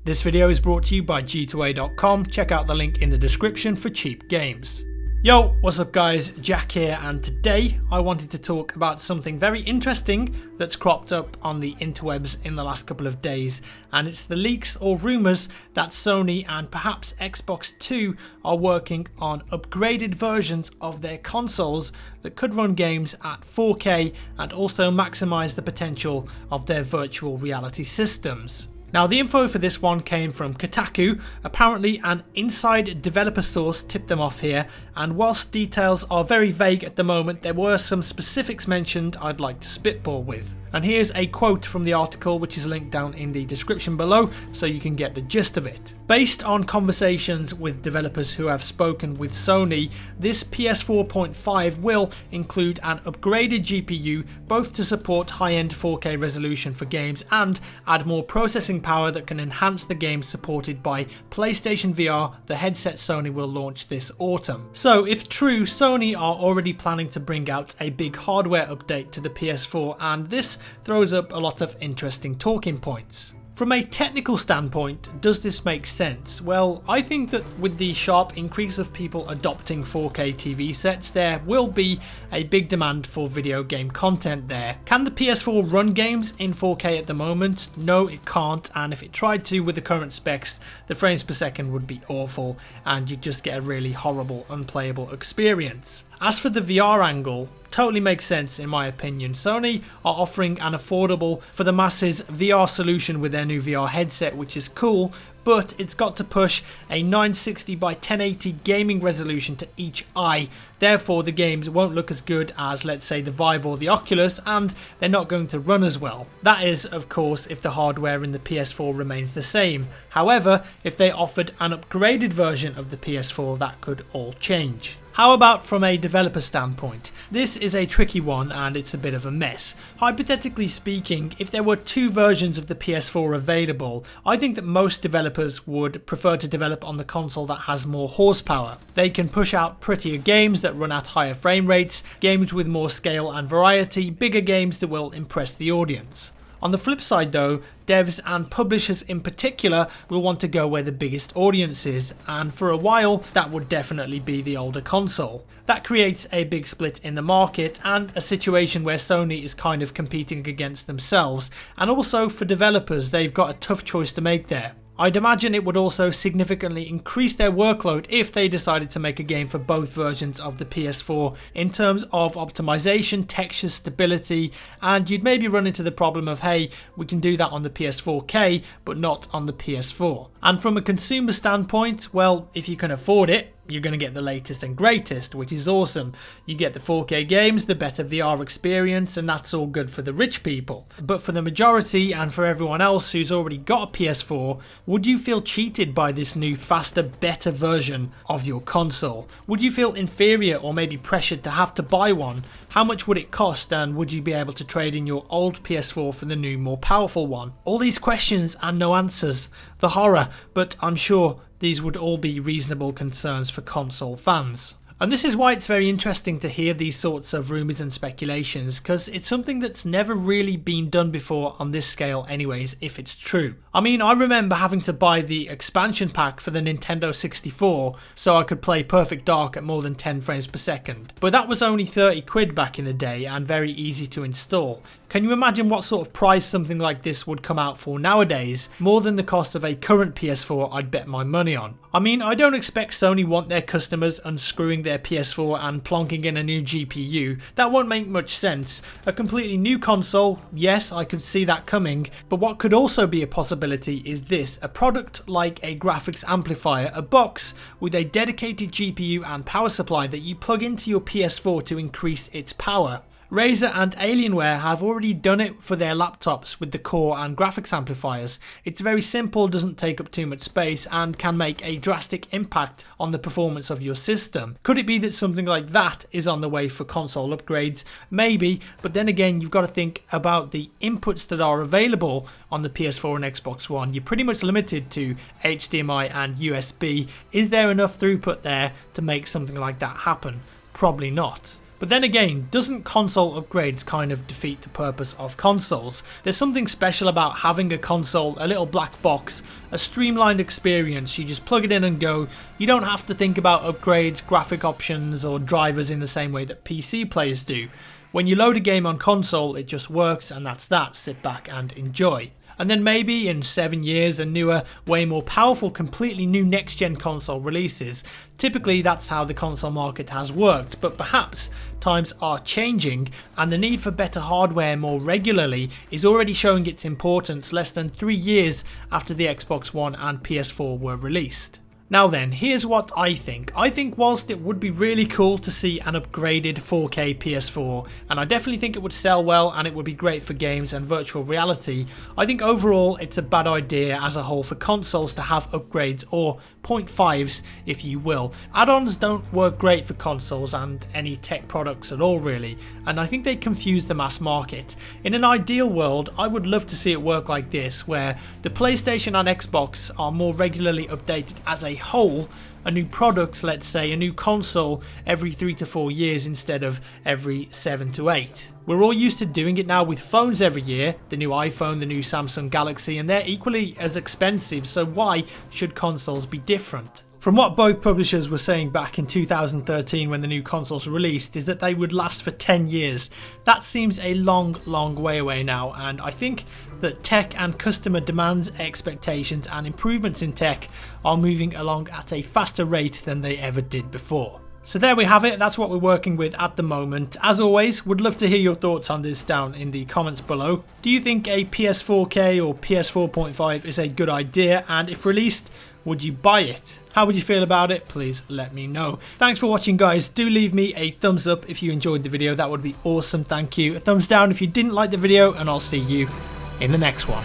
This video is brought to you by G2A.com. Check out the link in the description for cheap games. Yo, what's up guys, Jack here, and today I wanted to talk about something very interesting that's cropped up on the interwebs in the last couple of days, and it's the leaks or rumours that Sony and perhaps Xbox too are working on upgraded versions of their consoles that could run games at 4K and also maximise the potential of their virtual reality systems. Now, the info for this one came from Kotaku. Apparently an inside developer source tipped them off here, and whilst details are very vague at the moment, there were some specifics mentioned I'd like to spitball with. And here's a quote from the article, which is linked down in the description below so you can get the gist of it. Based on conversations with developers who have spoken with Sony, this PS4.5 will include an upgraded GPU, both to support high-end 4K resolution for games and add more processing power that can enhance the games supported by PlayStation VR, the headset Sony will launch this autumn. So if true, Sony are already planning to bring out a big hardware update to the PS4, and this throws up a lot of interesting talking points. From a technical standpoint, does this make sense? Well, I think that with the sharp increase of people adopting 4K TV sets, there will be a big demand for video game content there. Can the PS4 run games in 4K at the moment? No, it can't, and if it tried to with the current specs, the frames per second would be awful and you'd just get a really horrible, unplayable experience. As for the VR angle, totally makes sense in my opinion. Sony are offering an affordable for the masses VR solution with their new VR headset, which is cool, but it's got to push a 960 by 1080 gaming resolution to each eye. Therefore the games won't look as good as, let's say, the Vive or the Oculus, and they're not going to run as well. That is, of course, if the hardware in the PS4 remains the same. However, if they offered an upgraded version of the PS4, that could all change. How about from a developer standpoint? This is a tricky one and it's a bit of a mess. Hypothetically speaking, if there were two versions of the PS4 available, I think that most developers would prefer to develop on the console that has more horsepower. They can push out prettier games that run at higher frame rates, games with more scale and variety, bigger games that will impress the audience. On the flip side though, devs and publishers in particular will want to go where the biggest audience is, and for a while that would definitely be the older console. That creates a big split in the market and a situation where Sony is kind of competing against themselves, and also for developers they've got a tough choice to make there. I'd imagine it would also significantly increase their workload if they decided to make a game for both versions of the PS4 in terms of optimization, texture, stability, and you'd maybe run into the problem of, hey, we can do that on the PS4K but not on the PS4. And from a consumer standpoint, well, if you can afford it, you're going to get the latest and greatest, which is awesome. You get the 4K games, the better VR experience, and that's all good for the rich people. But for the majority and for everyone else who's already got a PS4, would you feel cheated by this new faster, better version of your console? Would you feel inferior or maybe pressured to have to buy one? How much would it cost, and would you be able to trade in your old PS4 for the new, more powerful one? All these questions and no answers. The horror, but I'm sure these would all be reasonable concerns for console fans. And this is why it's very interesting to hear these sorts of rumours and speculations, because it's something that's never really been done before on this scale anyways, if it's true. I mean, I remember having to buy the expansion pack for the Nintendo 64 so I could play Perfect Dark at more than 10 frames per second. But that was only 30 quid back in the day and very easy to install. Can you imagine what sort of price something like this would come out for nowadays? More than the cost of a current PS4, I'd bet my money on. I mean, I don't expect Sony want their customers unscrewing their PS4 and plonking in a new GPU. That won't make much sense. A completely new console, yes, I could see that coming, but what could also be a possibility is this: a product like a graphics amplifier, a box with a dedicated GPU and power supply that you plug into your PS4 to increase its power. Razer and Alienware have already done it for their laptops with the core and graphics amplifiers. It's very simple, doesn't take up too much space, and can make a drastic impact on the performance of your system. Could it be that something like that is on the way for console upgrades? Maybe, but then again you've got to think about the inputs that are available on the PS4 and Xbox One. You're pretty much limited to HDMI and USB. Is there enough throughput there to make something like that happen? Probably not. But then again, doesn't console upgrades kind of defeat the purpose of consoles? There's something special about having a console, a little black box, a streamlined experience. You just plug it in and go. You don't have to think about upgrades, graphic options or drivers in the same way that PC players do. When you load a game on console, it just works and that's that. Sit back and enjoy. And then maybe in 7 years a newer, way more powerful, completely new next-gen console releases. Typically that's how the console market has worked, but perhaps times are changing and the need for better hardware more regularly is already showing its importance less than 3 years after the Xbox One and PS4 were released. Now then, here's what I think. I think whilst it would be really cool to see an upgraded 4K PS4, and I definitely think it would sell well and it would be great for games and virtual reality, I think overall it's a bad idea as a whole for consoles to have upgrades, or 0.5s if you will. Add-ons don't work great for consoles and any tech products at all really, and I think they confuse the mass market. In an ideal world, I would love to see it work like this, where the PlayStation and Xbox are more regularly updated as a whole, a new product, let's say a new console every 3 to 4 years instead of every 7 to 8. We're all used to doing it now with phones every year, the new iPhone, the new Samsung Galaxy, and they're equally as expensive, so why should consoles be different? From what both publishers were saying back in 2013 when the new consoles were released is that they would last for 10 years. That seems a long way away now, and I think that tech and customer demands, expectations and improvements in tech are moving along at a faster rate than they ever did before. So there we have it, that's what we're working with at the moment. As always, would love to hear your thoughts on this down in the comments below. Do you think a PS4K or PS4.5 is a good idea, and if released, would you buy it? How would you feel about it? Please let me know. Thanks for watching guys. Do leave me a thumbs up if you enjoyed the video. That would be awesome. Thank you. A thumbs down if you didn't like the video, and I'll see you in the next one.